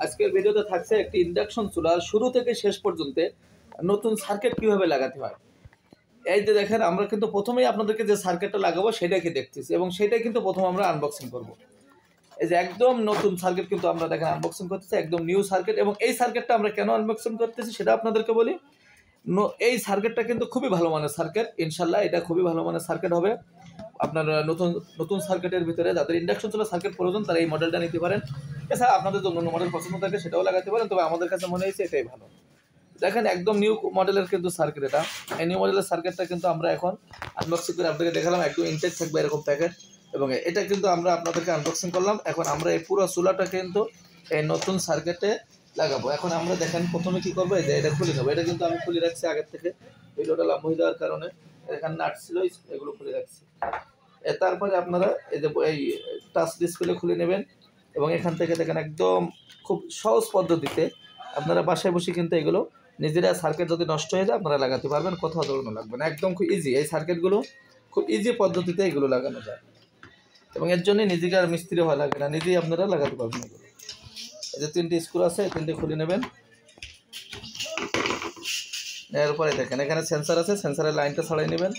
আজকের ভিডিওতে থাকছে একটি ইন্ডাকশন চুলার শুরু থেকে শেষ পর্যন্ত নতুন সার্কিট কিভাবে লাগাতে হয়। এই যে দেখেন, আমরা কিন্তু প্রথমেই আপনাদেরকে যে সার্কিটটা লাগাবো সেটাকে দেখতেছি এবং সেটাই কিন্তু প্রথম আমরা আনবক্সিং করব। এই যে একদম নতুন সার্কিট কিন্তু আমরা দেখেন আনবক্সিং করতেছি, একদম নিউ সার্কিট। এবং এই সার্কিটটা আমরা কেন আনবক্সিং করতেছি সেটা আপনাদেরকে বলি। এই সার্কিটটা কিন্তু খুবই ভালো মানের সার্কিট, ইনশাল্লাহ এটা খুবই ভালো মানের সার্কিট হবে। আপনার নতুন নতুন সার্কিটের ভিতরে যাদের ইন্ডাকশন চুলা সার্কিট প্রয়োজন তারা এই মডেলটা নিতে পারেন। এছাড়া আপনাদের জন্য অন্য মডেল পছন্দ থাকে সেটাও লাগাতে পারেন, তবে আমাদের কাছে মনে হয়েছে এটাই ভালো। দেখেন একদম নিউ মডেলের কিন্তু সার্কিট এটা। এই নিউ মডেলের সার্কিটটা কিন্তু আমরা এখন আনবক্সিং করে আপনাদেরকে দেখালাম। একদম ইনটেক থাকবে এরকম প্যাকেট, এবং এটা কিন্তু আমরা আপনাদেরকে আনবক্সিং করলাম। এখন আমরা এই পুরো চুলাটা কিন্তু এই নতুন সার্কিটে লাগাবো। এখন আমরা দেখেন প্রথমে কি করবো, এই যে এটা খুলে নেবো। এটা কিন্তু আমি খুলে রাখছি আগের থেকে, ভিডিওটা লম্বা হয়ে যাওয়ার কারণে। এখানে নাট ছিল, এগুলো খুলে রাখছি। তারপরে আপনারা এই যে এই টাচ ডিসপ্লে খুলে নেবেন এবং এখান থেকে দেখেন একদম খুব সহজ পদ্ধতিতে আপনারা বাসায় বসে কিন্তু এগুলো নিজেরা সার্কিট যদি নষ্ট হয়ে যায় আপনারা লাগাতে পারবেন, কোথাও দৌড়ানো লাগবে না। একদম খুব ইজি, এই সার্কিটগুলো খুব ইজি পদ্ধতিতে এগুলো লাগানো যায় এবং এর জন্য নিজেকে আর মিস্ত্রি হওয়া লাগে না, নিজেই আপনারা লাগাতে পারবেন এগুলো। এই যে 3টি স্ক্রু আছে, এই 3টি খুলে নেবেন। এরপরে দেখেন এখানে সেন্সার আছে, সেন্সারের লাইনটা ছড়াই নেবেন।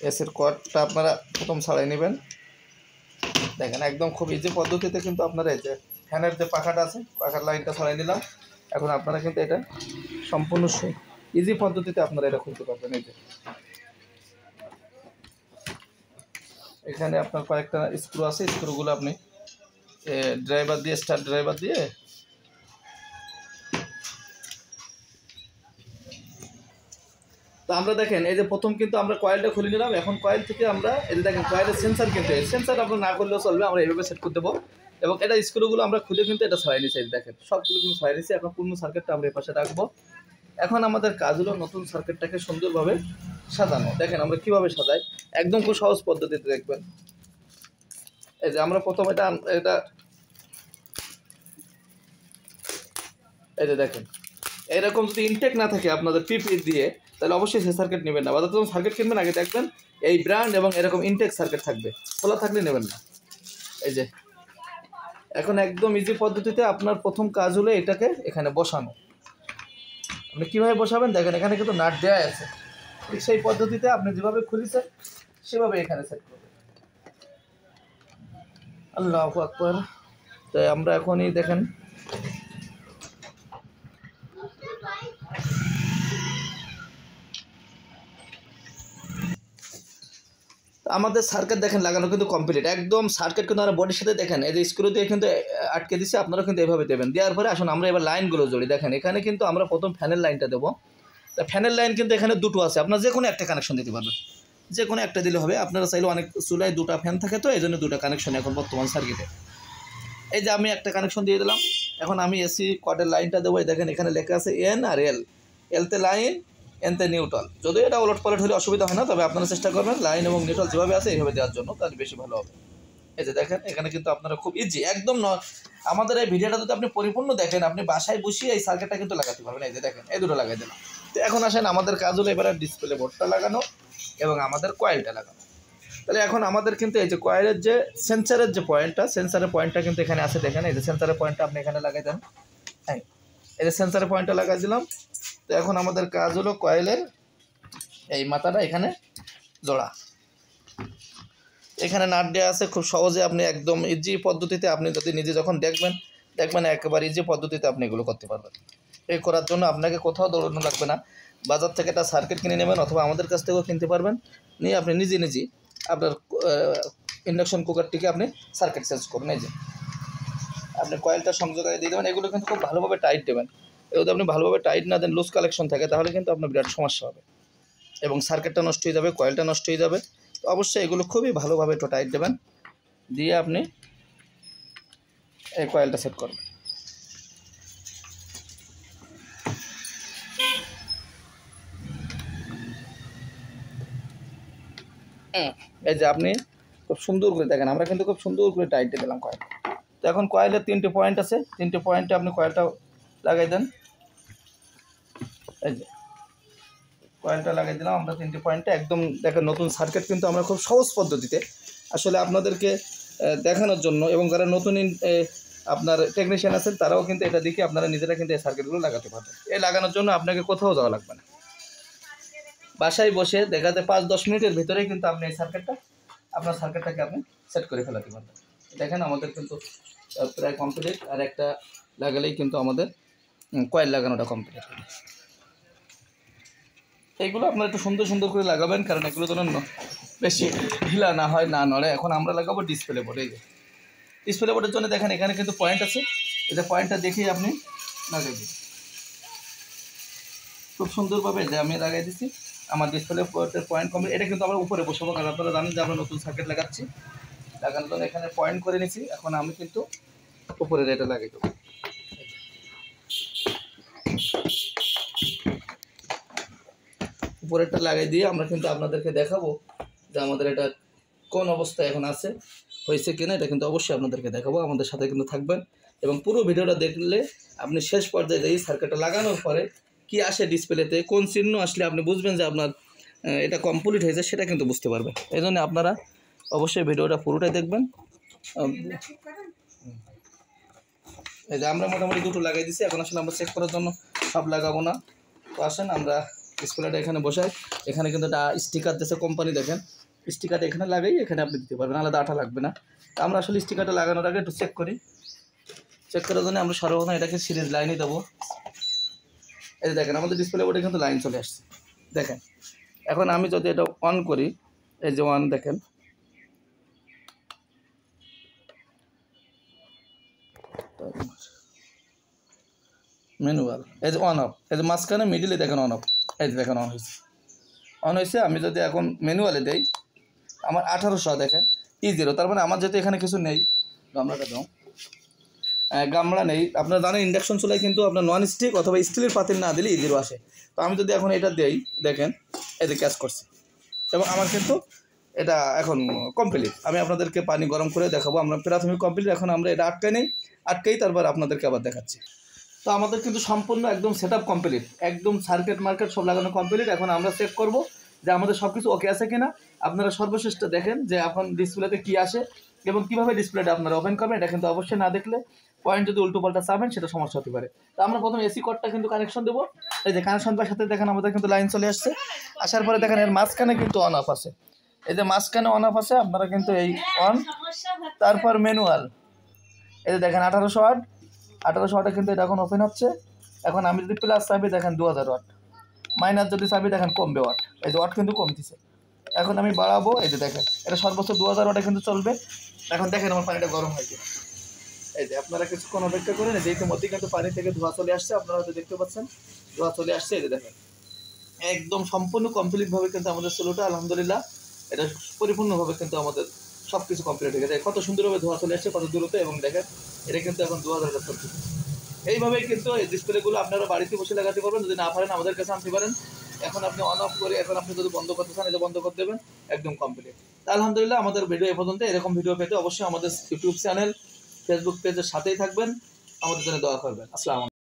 এসির কর্ডটা আপনারা প্রথম ছাড়াই নেবেন। দেখেন একদম খুব ইজি পদ্ধতিতে কিন্তু আপনারা এই যে ফ্যানের যে পাখাটা আছে, পাখার লাইনটা ছাড়াই নিলাম। এখন আপনারা কিন্তু এটা সম্পূর্ণ ইজি পদ্ধতিতে আপনারা এটা খুলতে পারবেন। এই যে এখানে আপনার কয়েকটা স্ক্রু আছে, স্ক্রুগুলো আপনি ড্রাইভার দিয়ে স্টার্ট ড্রাইভার দিয়ে তো আমরা দেখেন এই যে প্রথম কিন্তু আমরা কয়েলটা খুলে নিলাম। এখন কয়েল থেকে আমরা এই যে দেখেন কয়েলের সেন্সার কিন্তু এই সেন্সার আপনার না করলেও চলবে, আমরা এইভাবে সেট করে দেবো। এবং এটা স্ক্রুগুলো আমরা খুলে কিন্তু এটা ছড়াই নিচ্ছি, দেখেন সবগুলো কিন্তু ছড়াই নিচ্ছি। এখন পূর্ণ সার্কিটটা আমরা এই পাশে রাখবো। এখন আমাদের কাজ হলো নতুন সার্কিটটাকে সুন্দরভাবে সাজানো। দেখেন আমরা কিভাবে সাজাই, একদম খুব সহজ পদ্ধতিতে দেখবেন। এই যে আমরা প্রথম এটা এই যে দেখেন এরকম যদি ইনটেক না থাকে আপনাদের পিপি দিয়ে, তাহলে অবশ্যই সেই সার্কিট নেবেন না। বাজার যখন সার্কিট কিনবেন আগে দেখবেন এই ব্র্যান্ড এবং এরকম ইনটেক সার্কিট থাকবে, খোলা থাকলে নেবেন না। এই যে এখন একদম ইজি পদ্ধতিতে আপনার প্রথম কাজ হলো এটাকে এখানে বসানো। আপনি কীভাবে বসাবেন দেখেন, এখানে কিন্তু নাট দেওয়া আছে, ঠিক সেই পদ্ধতিতে আপনি যেভাবে খুলেছেন সেভাবে এখানে সেট করবেন। আল্লাহু আকবার। তাই আমরা এখনই দেখেন আমাদের সার্কিট দেখেন লাগানো কিন্তু কমপ্লিট, একদম সার্কিট কিন্তু আমরা বডির সাথে দেখেন এই যে স্ক্রু দিয়ে কিন্তু আটকে দিচ্ছে, আপনারা কিন্তু এভাবে দেবেন। দেওয়ার পরে আসুন আমরা এবার লাইনগুলো জড়ি। দেখেন এখানে কিন্তু আমরা প্রথম ফ্যানের লাইনটা দেবো। তা ফ্যানের লাইন কিন্তু এখানে দুটো আছে, আপনারা যে কোনো একটা কানেকশন দিতে পারবেন, যে কোনো একটা দিলে হবে। আপনারা চাইলে অনেক চুলায় দুটো ফ্যান থাকে, তো এই জন্য দুটো কানেকশন এখন বর্তমান সার্কিটে। এই যে আমি একটা কানেকশন দিয়ে দিলাম। এখন আমি এসি কর্ডের লাইনটা দেবো। দেখেন এখানে লেখা আছে এন আর এল, এলতে লাইন এনতে নিউট্রাল। যদিও এটা ওলট পালট হলে অসুবিধা হয় না, তবে আপনারা চেষ্টা করবেন লাইন এবং নিউট্রাল যেভাবে আছে এইভাবে দেওয়ার জন্য, তাহলে বেশি ভালো হবে। এই যে দেখেন এখানে কিন্তু আপনারা খুব ইজি একদম আমাদের এই ভিডিওটা যদি আপনি পরিপূর্ণ দেখেন, আপনি বাসায় বসিয়ে এই সার্কিটটা কিন্তু লাগাতে পারবেন। এই যে দেখেন এই দুটো লাগাই দিলাম। তো এখন আসেন আমাদের কাজ হলো এবারে ডিসপ্লে বোর্ডটা লাগানো এবং আমাদের কয়েলটা লাগানো। তাহলে এখন আমাদের কিন্তু এই যে কয়েলের যে সেন্সারের যে পয়েন্টটা, সেন্সারের পয়েন্টটা কিন্তু এখানে আছে। দেখেন এই যে সেন্সারের পয়েন্টটা আপনি এখানে লাগাই দেন। হ্যাঁ, এই যে সেন্সারের পয়েন্টটা লাগাই দিলাম। তো এখন আমাদের কাজ হলো কয়েলের এই মাথাটা এখানে জোড়া। এখানে নাট দেওয়া আছে, খুব সহজে আপনি একদম ইজি পদ্ধতিতে আপনি যদি নিজে যখন দেখবেন একেবারে ইজি পদ্ধতিতে আপনি এগুলো করতে পারবেন। এই করার জন্য আপনাকে কোথাও দৌড়ানো লাগবে না। বাজার থেকে একটা সার্কিট কিনে নেবেন অথবা আমাদের কাছ থেকেও কিনতে পারবেন, নিয়ে আপনি নিজে আপনার ইন্ডাকশন কুকারটিকে আপনি সার্কিট চেঞ্জ করবেন। এই যে আপনি কয়েলটা সংযোগ দিয়ে দেবেন। এগুলো কিন্তু খুব ভালোভাবে টাইট দেবেন। যদি আপনি ভালোভাবে টাইট না দেন, লুজ কালেকশন থাকে, তাহলে কিন্তু আপনার বিরাট সমস্যা হবে এবং সার্কিটটা নষ্ট হয়ে যাবে, কয়েলটা নষ্ট হয়ে যাবে। তো অবশ্যই এগুলো খুবই ভালোভাবে একটু টাইট দেবেন, দিয়ে আপনি এই কয়েলটা সেট করবেন। এই যে আপনি খুব সুন্দর করে দেখেন, আমরা কিন্তু খুব সুন্দর করে টাইট দিয়ে দিলাম কয়েল। তো এখন কয়েলের 3টে পয়েন্ট আছে, 3টে পয়েন্টে আপনি কয়েলটা লাগাই দেন। এই যে কয়েলটা লাগাই দিলাম আমরা 3টে পয়েন্টে। একদম দেখেন নতুন সার্কিট কিন্তু আমরা খুব সহজ পদ্ধতিতে আসলে আপনাদেরকে দেখানোর জন্য, এবং যারা নতুন আপনার টেকনিশিয়ান আছেন তারাও কিন্তু এটা দেখে আপনারা নিজেরা কিন্তু এই সার্কিটগুলো লাগাতে পারবেন। এই লাগানোর জন্য আপনাকে কোথাও যাওয়া লাগবে না, বাসায় বসে দেখাতে 5-10 মিনিটের ভিতরেই কিন্তু আপনি এই আপনার সার্কিটটাকে আপনি সেট করে ফেলাতে পারবেন। দেখেন আমাদের কিন্তু প্রায় কমপ্লিট, আর একটা লাগালেই কিন্তু আমাদের কয়েল লাগানোটা কমপ্লিট। এইগুলো আপনারা একটু সুন্দর সুন্দর করে লাগাবেন, কারণ এগুলো যেন বেশি ঢিলা না হয়, না নড়ে। এখন আমরা লাগাবো ডিসপ্লে বোর্ড। এই যে ডিসপ্লে বোর্ডের জন্য দেখেন এখানে কিন্তু পয়েন্ট আছে, এই যে পয়েন্টটা দেখেই আপনি লাগাই দিন খুব সুন্দরভাবে। যে আমি লাগাই দিচ্ছি আমার ডিসপ্লে বোর্ডের পয়েন্ট কমপ্লিট। এটা কিন্তু আমরা উপরে বসাবো, কারণ আপনারা জানেন যে আমরা নতুন সার্কিট লাগাচ্ছি। লাগানোর জন্য এখানে পয়েন্ট করে নিচ্ছি, এখন আমি কিন্তু উপরে এটা লাগাই দেবো। উপরেরটা লাগাই দিয়ে আমরা কিন্তু আপনাদেরকে দেখাবো যে আমাদের এটা কোন অবস্থায় এখন আছে, হয়েছে কিনা, এটা কিন্তু অবশ্যই আপনাদেরকে দেখাবো। আমাদের সাথে কিন্তু থাকবেন, এবং পুরো ভিডিওটা দেখলে আপনি শেষ পর্যায়ে এই সার্কিটটা লাগানোর পরে কি আসে ডিসপ্লেতে, কোন চিহ্ন আসলে আপনি বুঝবেন যে আপনার এটা কমপ্লিট হয়েছে, সেটা কিন্তু বুঝতে পারবেন। এই জন্য আপনারা অবশ্যই ভিডিওটা পুরোটাই দেখবেন। এই যে আমরা মোটামুটি দুটো লাগাই দিচ্ছি, এখন আসলে আমরা চেক করার জন্য সব লাগাবো না। তো আসেন আমরা ডিসপ্লেটা এখানে বসাই। এখানে কিন্তু একটা স্টিকার দিয়েছে কোম্পানি, দেখেন স্টিকারটা এখানে লাগাই, এখানে আপনি দিতে পারবেন, আলাদা আঠা লাগবে না। তো আমরা আসলে স্টিকারটা লাগানোর আগে একটু চেক করি। চেক করার জন্য আমরা সর্বপ্রথম এটাকে সিরিজ লাইনই দেবো। এই যে দেখেন আমাদের ডিসপ্লে বোর্ডে কিন্তু লাইন চলে আসছে। দেখেন এখন আমি যদি এটা অন করি, এই যে অন দেখেন, ম্যানুয়াল, এই যে অন অফ, এই যে মাঝখানে মিডিলে দেখেন অন অফ, এই যে দেখেন অন হয়েছে। আমি যদি এখন ম্যানুয়ালে দেই, আমার 1800 দেখেন E0, তার মানে আমার যেহেতু এখানে কিছু নেই, গামলাটা দাও, গামলা নেই। আপনারা জানেন ইন্ডাকশন চুলায় কিন্তু আপনার নন স্টিক অথবা স্টিলের পাতিল না দিলে E0 আসে। তো আমি যদি এখন এটা দেই, দেখেন এই যে ক্যাচ করছে, এবং আমার কিন্তু এটা এখন কমপ্লিট। আমি আপনাদেরকে পানি গরম করে দেখাবো। আমরা প্রাথমিক কমপ্লিট, এখন আমরা এটা আটকাই তারপর আপনাদেরকে আবার দেখাচ্ছি। তো আমাদের কিন্তু সম্পূর্ণ একদম সেট আপ কমপ্লিট, একদম সার্কিট মার্কেট সব লাগানো কমপ্লিট। এখন আমরা চেক করব যে আমাদের সব কিছু ওকে আছে কিনা। আপনারা সর্বশেষ দেখেন যে এখন ডিসপ্লেতে কী আসে এবং কীভাবে ডিসপ্লেটা আপনারা ওপেন করবেন। এটা কিন্তু অবশ্যই না দেখলে পয়েন্ট যদি উল্টো পাল্টা চাবেন সেটা সমস্যা হতে পারে। তো আমরা প্রথম এসি কর্ডটা কিন্তু কানেকশন দেবো। এই যে কানেকশন দেওয়ার সাথে দেখেন আমাদের কিন্তু লাইন চলে আসছে। আসার পরে দেখেন এর মাঝখানে কিন্তু অন অফ আছে, এই যে মাঝখানে অন অফ আছে। আপনারা কিন্তু এই অন, তারপর ম্যানুয়াল, এই যে দেখেন 1800 ওয়াটে কিন্তু এটা এখন ওপেন হচ্ছে। এখন আমি যদি প্লাস চাবি দেখেন 2000 ওয়াট, মাইনাস যদি চাবি দেখেন কমবে ওয়াট, এই যে ওয়াট কিন্তু কমতেছে। এখন আমি বাড়াবো, এই যে দেখেন এটা সর্বোচ্চ 2000 ওয়াটে কিন্তু চলবে। এখন দেখেন আমার পানিটা গরম হয়েছে। এই যে আপনারা কিছুক্ষণ অপেক্ষা করেন, যে ইতিমধ্যে কিন্তু পানি থেকে ধোঁয়া চলে আসছে, আপনারা হয়তো দেখতে পাচ্ছেন ধোঁয়া চলে আসছে। এই যে দেখেন একদম সম্পূর্ণ কমপ্লিটভাবে কিন্তু আমাদের সোলোটা আলহামদুলিল্লাহ এটা পরিপূর্ণভাবে কিন্তু আমাদের সব কিছু কমপ্লিট হয়ে গেছে। কত সুন্দরভাবে ধোঁয়া চলে আসছে, কত দূরত্বে, এবং দেখেন এটা কিন্তু এখন 2000 ওয়াট চলছে। এইভাবেই কিন্তু এই ডিসপ্লেগুলো আপনারা বাড়িতে বসে লাগাতে পারবেন। যদি না পারেন আমাদের কাছে আনতে পারেন। এখন আপনি অন অফ করে, এখন আপনি যদি বন্ধ করতে চান এটা বন্ধ করে দেবেন, একদম কমপ্লিট। আলহামদুলিল্লাহ আমাদের ভিডিও এ পর্যন্ত। এরকম ভিডিও পেতে অবশ্যই আমাদের ইউটিউব চ্যানেল, ফেসবুক পেজের সাথেই থাকবেন, আমাদের জন্য দোয়া করবেন। আসসালামু আলাইকুম।